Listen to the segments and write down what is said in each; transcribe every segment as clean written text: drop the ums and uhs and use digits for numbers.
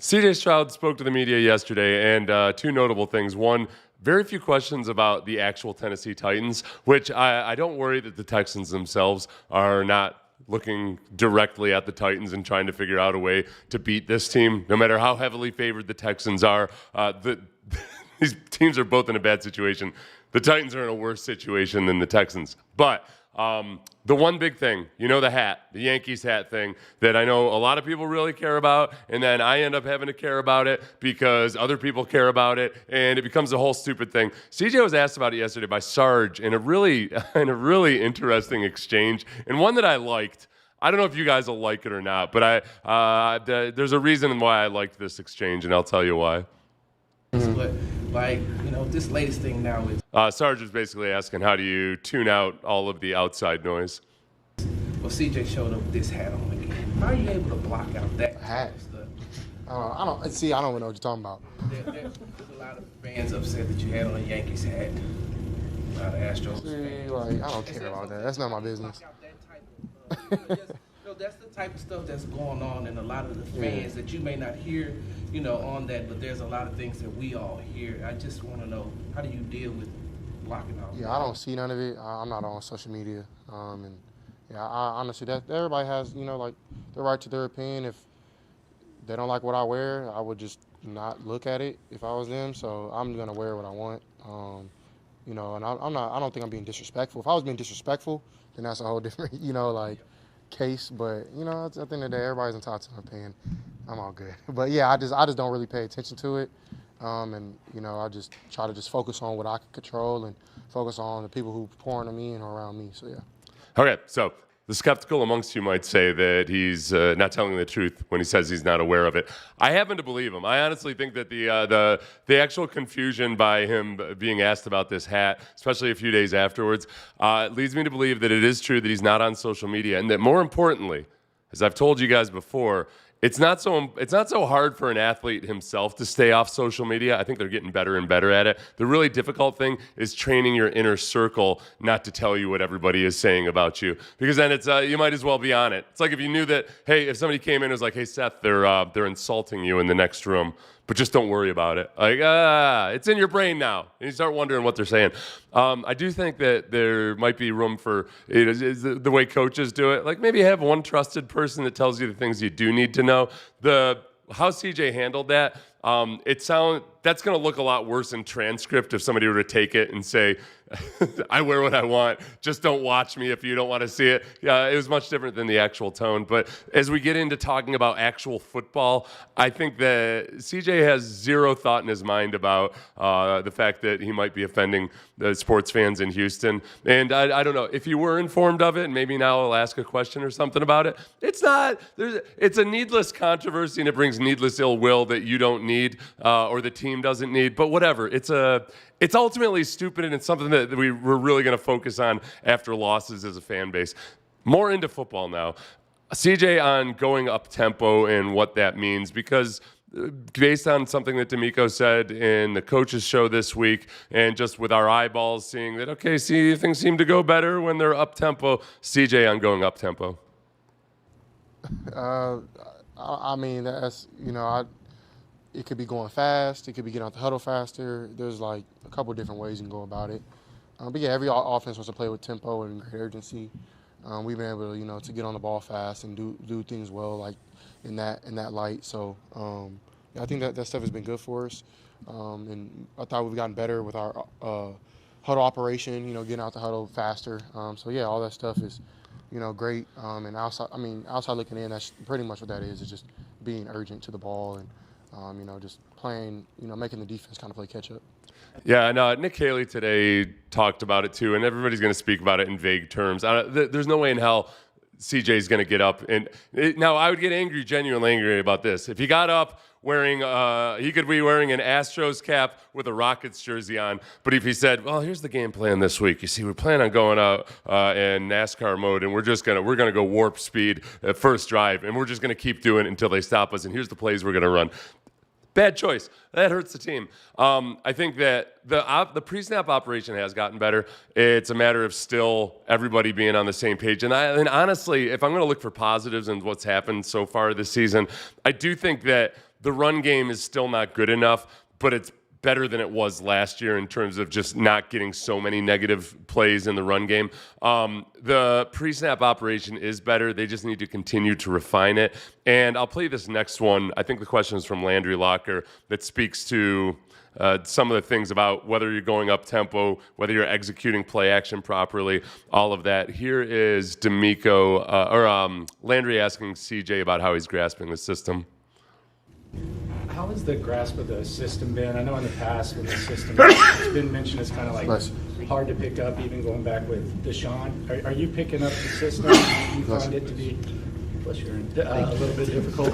CJ Stroud spoke to the media yesterday, and two notable things. One, very few questions about the actual Tennessee Titans, which I don't worry that the Texans themselves are not looking directly at the Titans and trying to figure out a way to beat this team, no matter how heavily favored the Texans are. These teams are both in a bad situation. The Titans are in a worse situation than the Texans. But the one big thing, the hat, the Yankees hat thing that I know a lot of people really care about, and then I end up having to care about it because other people care about it, and it becomes a whole stupid thing. CJ was asked about it yesterday by Sarge in a really interesting exchange, and one that I liked. I don't know if you guys will like it or not, but there's a reason why I liked this exchange, and I'll tell you why. But this latest thing now is Sarge was basically asking, how do you tune out all of the outside noise? well, CJ showed up with this hat on again. How are you able to block out that hat stuff? I don't even know what you're talking about. There's a lot of fans upset that you had on a Yankees hat. A lot of Astros fans. I don't care about that. That's not my business. That's the type of stuff that's going on, and a lot of the fans that you may not hear, on that, but there's a lot of things that we all hear. I just want to know, how do you deal with blocking out? Yeah, I don't see none of it. I'm not on social media, I honestly, that everybody has, the right to their opinion. If they don't like what I wear, I would just not look at it if I was them. So I'm gonna wear what I want, and I don't think I'm being disrespectful. If I was being disrespectful, then that's a whole different, case. But at the end of the day, everybody's entitled to an opinion. I'm all good. But yeah, I just don't really pay attention to it, I just try to focus on what I can control and focus on the people who pouring on me and around me. So yeah. Okay, so the skeptical amongst you might say that he's not telling the truth when he says he's not aware of it. I happen to believe him. I honestly think that the actual confusion by him being asked about this hat, especially a few days afterwards, leads me to believe that it is true that he's not on social media, and that more importantly, as I've told you guys before, it's not so hard for an athlete himself to stay off social media. I think they're getting better and better at it. The really difficult thing is training your inner circle not to tell you what everybody is saying about you, because then it's you might as well be on it. It's like if you knew that, hey, if somebody came in and was like, hey, Seth, they're insulting you in the next room, but just don't worry about it. Like, it's in your brain now. And you start wondering what they're saying. I do think that there might be room for, the way coaches do it, like maybe have one trusted person that tells you the things you do need to know. How CJ handled that, that's going to look a lot worse in transcript if somebody were to take it and say, I wear what I want, just don't watch me if you don't want to see it. Yeah, it was much different than the actual tone. But as we get into talking about actual football, I think that CJ has zero thought in his mind about the fact that he might be offending the sports fans in Houston. And I don't know, if you were informed of it, and maybe now I'll ask a question or something about it, it's a needless controversy, and it brings needless ill will that you don't need or the team doesn't need, but whatever. It's ultimately stupid, and it's something that we're really going to focus on after losses as a fan base. More into football now. CJ on going up tempo and what that means, because based on something that D'Amico said in the coaches show this week, and just with our eyeballs seeing that, okay, see, things seem to go better when they're up tempo. CJ on going up tempo. That's it could be going fast. It could be getting out the huddle faster. There's like a couple different ways you can go about it. But yeah, every offense wants to play with tempo and great urgency. We've been able to, to get on the ball fast and do things well, like in that light. So I think that stuff has been good for us. And I thought we've gotten better with our huddle operation. Getting out the huddle faster. So yeah, all that stuff is, great. And outside looking in, that's pretty much what that is. It's just being urgent to the ball and just playing, making the defense kind of play catch up. Yeah, no, Nick Haley today talked about it too, and everybody's going to speak about it in vague terms. There's no way in hell CJ's going to get up. Now, I would get genuinely angry about this. If he got up wearing, he could be wearing an Astros cap with a Rockets jersey on, but if he said, well, here's the game plan this week. You see, we plan on going out in NASCAR mode, and we're going to go warp speed at first drive, and we're just going to keep doing it until they stop us, and here's the plays we're going to run. Bad choice. That hurts the team. I think that the pre-snap operation has gotten better. It's a matter of still everybody being on the same page. And honestly, if I'm going to look for positives in what's happened so far this season, I do think that the run game is still not good enough, but it's better than it was last year in terms of just not getting so many negative plays in the run game. The pre-snap operation is better. They just need to continue to refine it. And I'll play this next one. I think the question is from Landry Locker that speaks to some of the things about whether you're going up tempo, whether you're executing play action properly, all of that. Here is Landry asking CJ about how he's grasping the system. How has the grasp of the system been? I know in the past with the system, it's been mentioned as kind of like hard to pick up, even going back with Deshaun. Are you picking up the system? Do you find it to be a little bit difficult?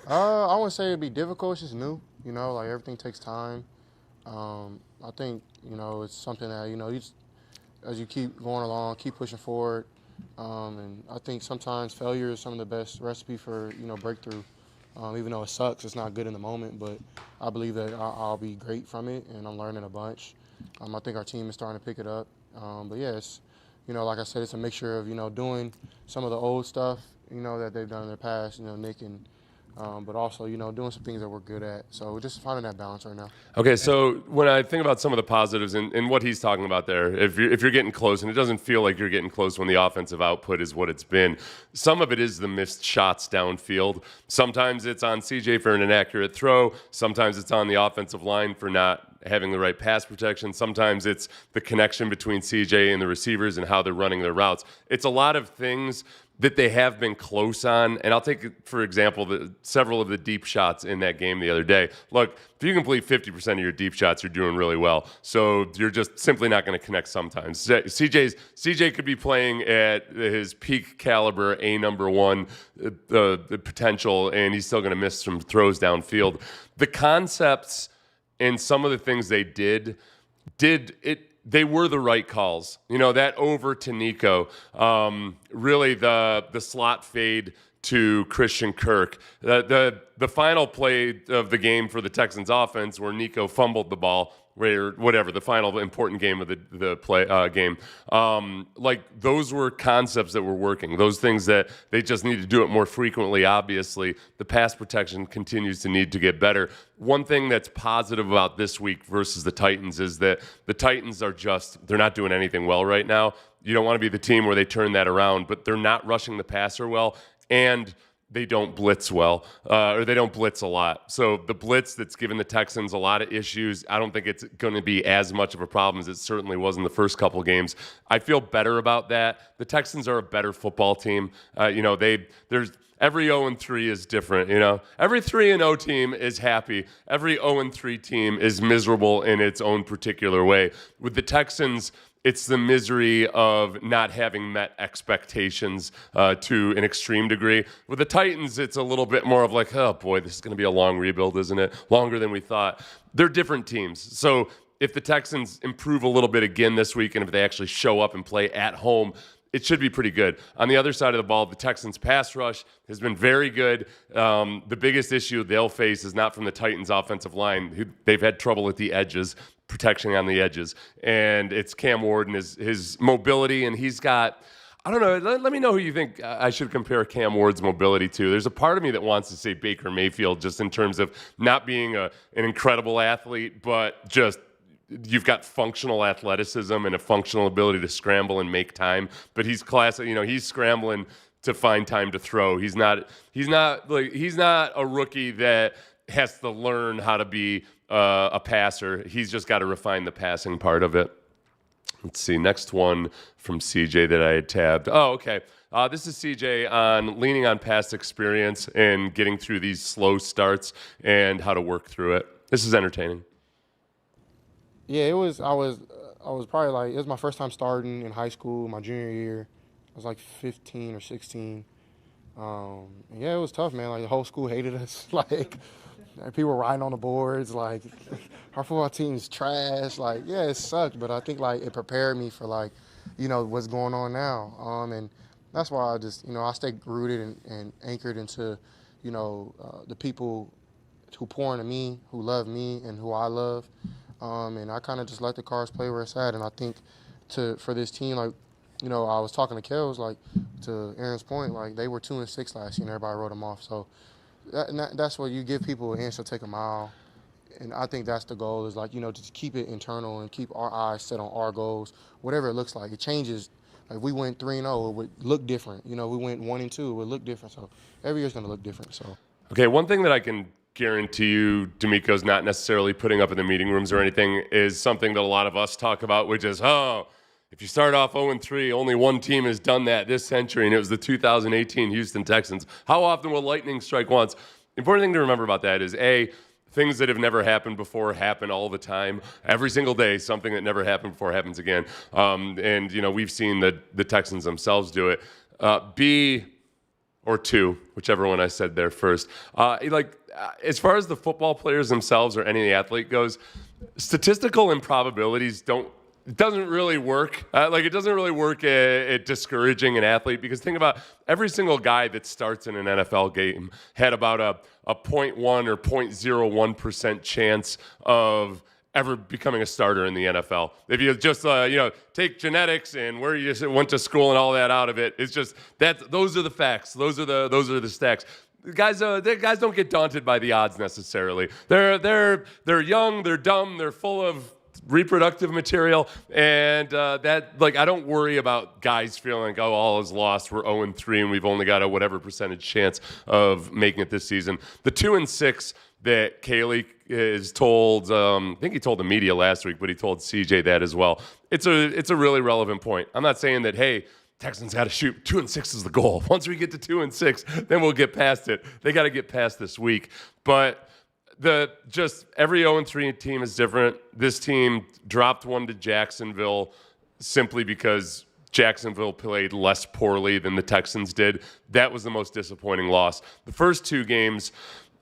I wouldn't say it'd be difficult. It's just new. Like everything takes time. I think, it's something that, as you keep going along, keep pushing forward. And I think sometimes failure is some of the best recipe for, breakthrough. Even though it sucks, it's not good in the moment, but I believe that I'll be great from it, and I'm learning a bunch. I think our team is starting to pick it up. But yeah, it's, like I said, it's a mixture of, doing some of the old stuff, that they've done in their past, Nick and but also, doing some things that we're good at. So we're just finding that balance right now. Okay, so when I think about some of the positives and what he's talking about there, if you're getting close, and it doesn't feel like you're getting close when the offensive output is what it's been, some of it is the missed shots downfield. Sometimes it's on CJ for an inaccurate throw. Sometimes it's on the offensive line for not having the right pass protection. Sometimes it's the connection between CJ and the receivers and how they're running their routes. It's a lot of things that they have been close on. And I'll take, for example, several of the deep shots in that game the other day. Look, if you complete 50% of your deep shots, you're doing really well. So you're just simply not going to connect sometimes. CJ could be playing at his peak caliber, number one, the potential, and he's still going to miss some throws downfield. The concepts and some of the things they did it. They were the right calls. That over to Nico, really the slot fade to Christian Kirk. The final play of the game for the Texans offense where Nico fumbled the ball, or whatever, the final important game of the play game. Like those were concepts that were working. Those things that they just need to do it more frequently. Obviously, the pass protection continues to need to get better. One thing that's positive about this week versus the Titans is that the Titans they're not doing anything well right now. You don't want to be the team where they turn that around, but they're not rushing the passer well, and they don't blitz well, or they don't blitz a lot. So the blitz that's given the Texans a lot of issues, I don't think it's going to be as much of a problem as it certainly was in the first couple games. I feel better about that. The Texans are a better football team. There's every 0-3 is different. Every 3-0 team is happy. Every 0-3 team is miserable in its own particular way. With the Texans, it's the misery of not having met expectations to an extreme degree. With the Titans, it's a little bit more of like, oh boy, this is going to be a long rebuild, isn't it? Longer than we thought. They're different teams. So if the Texans improve a little bit again this week, and if they actually show up and play at home, it should be pretty good. On the other side of the ball, the Texans' pass rush has been very good. The biggest issue they'll face is not from the Titans' offensive line. They've had trouble at the edges, protection on the edges. And it's Cam Ward and his mobility, and he's got, I don't know, let me know who you think I should compare Cam Ward's mobility to. There's a part of me that wants to say Baker Mayfield just in terms of not being an incredible athlete, but just you've got functional athleticism and a functional ability to scramble and make time. But he's classic, he's scrambling to find time to throw. He's not a rookie that has to learn how to be a passer. He's just got to refine the passing part of it. Let's see, next one from CJ that I had tabbed. Oh, okay. This is CJ on leaning on past experience and getting through these slow starts and how to work through it. This is entertaining. Yeah, it was. I was probably it was my first time starting in high school, my junior year. I was like 15 or 16. Yeah, it was tough, man. The whole school hated us. People were riding on the boards. Our football team's trash. Yeah, it sucked, but I think it prepared me for what's going on now. And that's why I just I stay rooted and anchored into the people who pour into me, who love me, and who I love. And I kind of just let the cards play where it's at. And I think for this team, like, you know, I was talking to Kels, like, to Aaron's point, like, they were 2-6 last year, and everybody wrote them off. So that's what you give people an inch, they'll take a mile. And I think that's the goal is, like, you know, to keep it internal and keep our eyes set on our goals, whatever it looks like. It changes. Like, we went 3-0, it would look different. You know, we went 1-2, it would look different. So every year's going to look different. So. Okay, one thing that I can guarantee you D'Amico's not necessarily putting up in the meeting rooms or anything is something that a lot of us talk about, which is, if you start off 0-3, only one team has done that this century, and it was the 2018 Houston Texans. How often will lightning strike once? The important thing to remember about that is, A, things that have never happened before happen all the time. Every single day, something that never happened before happens again. And, you know, we've seen the Texans themselves do it. B, or two, whichever one I said there first. As far as the football players themselves or any athlete goes, statistical improbabilities doesn't really work. It doesn't really work at discouraging an athlete, because think about every single guy that starts in an NFL game had about a 0.1 or 0.01% chance of ever becoming a starter in the NFL. If you just take genetics and where you just went to school and all that out of it, it's just that those are the facts. Those are the stacks. Guys don't get daunted by the odds necessarily. They're young, they're dumb, they're full of reproductive material, and I don't worry about guys feeling like, all is lost. We're 0-3 and we've only got a whatever percentage chance of making it this season. The 2-6 that Caley is told, I think he told the media last week, but he told CJ that as well. It's a really relevant point. I'm not saying that, hey, Texans got to shoot 2-6 is the goal. Once we get to 2-6, then we'll get past it. They got to get past this week. But every 0-3 team is different. This team dropped one to Jacksonville simply because Jacksonville played less poorly than the Texans did. That was the most disappointing loss. The first two games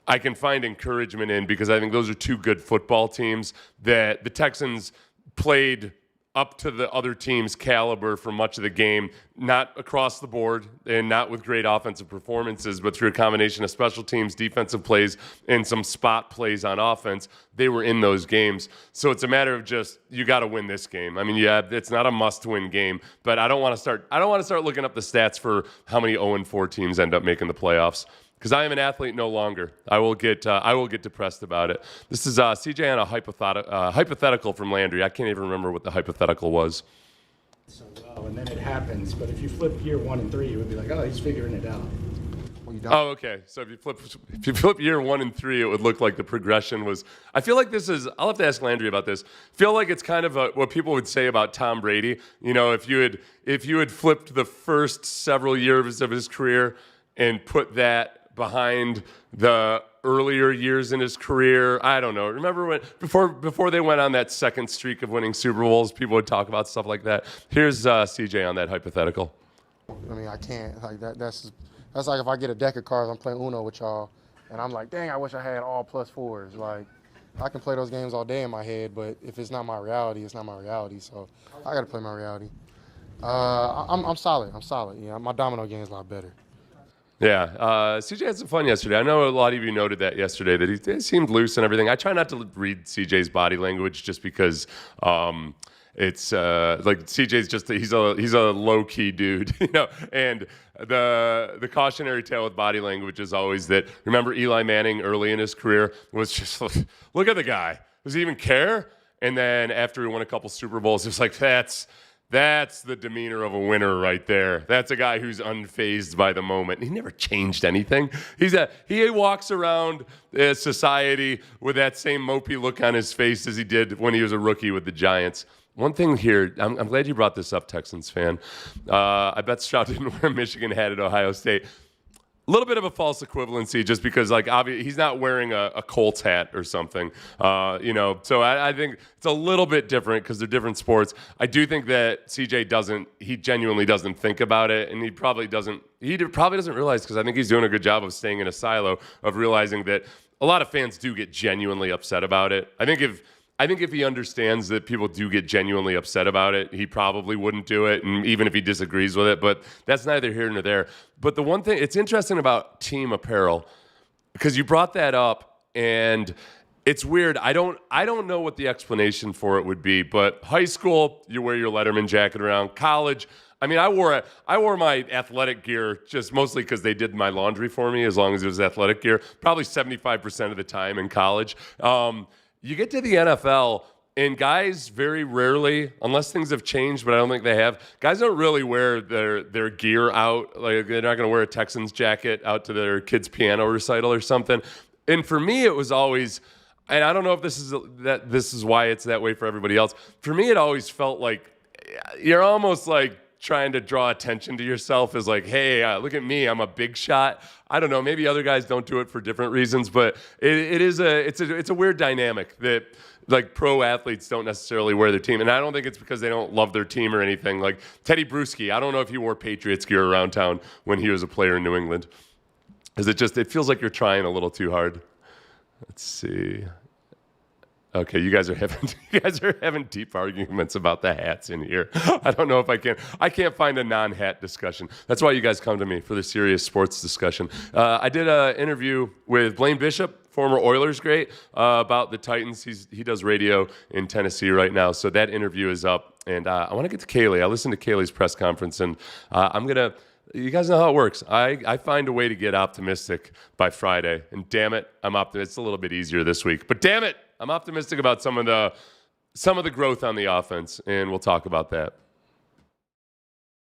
I can find encouragement in, because I think those are two good football teams that the Texans played up to the other team's caliber for much of the game, not across the board and not with great offensive performances, but through a combination of special teams, defensive plays, and some spot plays on offense. They were in those games. So it's a matter of just, you got to win this game. I mean, yeah, it's not a must-win game, but I don't want to start looking up the stats for how many 0-4 teams end up making the playoffs, because I am an athlete no longer. I will get depressed about it. This is CJ on a hypothetical from Landry. I can't even remember what the hypothetical was. So well, and then it happens. But if you flip year 1 and 3, you would be like, he's figuring it out. Oh, okay. So if you flip year 1 and 3, it would look like the progression was. I feel like this is. I'll have to ask Landry about this. I feel like it's kind of what people would say about Tom Brady. You know, if you had flipped the first several years of his career and put that behind the earlier years in his career. I don't know. Remember when before they went on that second streak of winning Super Bowls, people would talk about stuff like that. Here's CJ on that hypothetical. I mean, I can't. Like that's like if I get a deck of cards, I'm playing Uno with y'all, and I'm like, dang, I wish I had all +4s. Like, I can play those games all day in my head, but if it's not my reality, it's not my reality. So I got to play my reality. I'm solid. Yeah, my domino game is a lot better. Yeah, CJ had some fun yesterday. I know a lot of you noted that yesterday, that he seemed loose and everything. I try not to read CJ's body language just because it's like CJ's just he's a low key dude, you know. And the cautionary tale with body language is always that. Remember Eli Manning early in his career was just look at the guy. Does he even care? And then after he won a couple Super Bowls, it's like That's the demeanor of a winner right there. That's a guy who's unfazed by the moment. He never changed anything. He walks around society with that same mopey look on his face as he did when he was a rookie with the Giants. One thing here, I'm glad you brought this up, Texans fan. I bet Stroud didn't wear a Michigan hat at Ohio State. A little bit of a false equivalency, just because, like, obviously he's not wearing a Colts hat or something, you know. So I think it's a little bit different because they're different sports. I do think that CJ he genuinely doesn't think about it, and he probably doesn't realize, because I think he's doing a good job of staying in a silo of realizing that a lot of fans do get genuinely upset about it. I think if he understands that people do get genuinely upset about it, he probably wouldn't do it, and even if he disagrees with it. But that's neither here nor there. But the one thing, it's interesting about team apparel, because you brought that up, and it's weird. I don't know what the explanation for it would be, but high school, you wear your Letterman jacket around. College, I mean, I wore my athletic gear just mostly because they did my laundry for me, as long as it was athletic gear, probably 75% of the time in college. You get to the NFL, and guys very rarely, unless things have changed, but I don't think they have, guys don't really wear their gear out. Like, they're not going to wear a Texans jacket out to their kid's piano recital or something. And for me, it was always, and I don't know if this is why it's that way for everybody else. For me, it always felt like you're almost like trying to draw attention to yourself as like, hey, look at me, I'm a big shot. I don't know, maybe other guys don't do it for different reasons, but it's a weird dynamic that like pro athletes don't necessarily wear their team. And I don't think it's because they don't love their team or anything. Like Teddy Bruschi, I don't know if he wore Patriots gear around town when he was a player in New England. It feels like you're trying a little too hard. Let's see. Okay, you guys are having deep arguments about the hats in here. I don't know if I can't find a non-hat discussion. That's why you guys come to me for the serious sports discussion. I did an interview with Blaine Bishop, former Oilers great, about the Titans. He does radio in Tennessee right now, so that interview is up. And I want to get to Kaylee. I listened to Kaylee's press conference, and you guys know how it works. I find a way to get optimistic by Friday, and damn it, I'm optimistic. It's a little bit easier this week, but damn it, I'm optimistic about some of the growth on the offense, and we'll talk about that.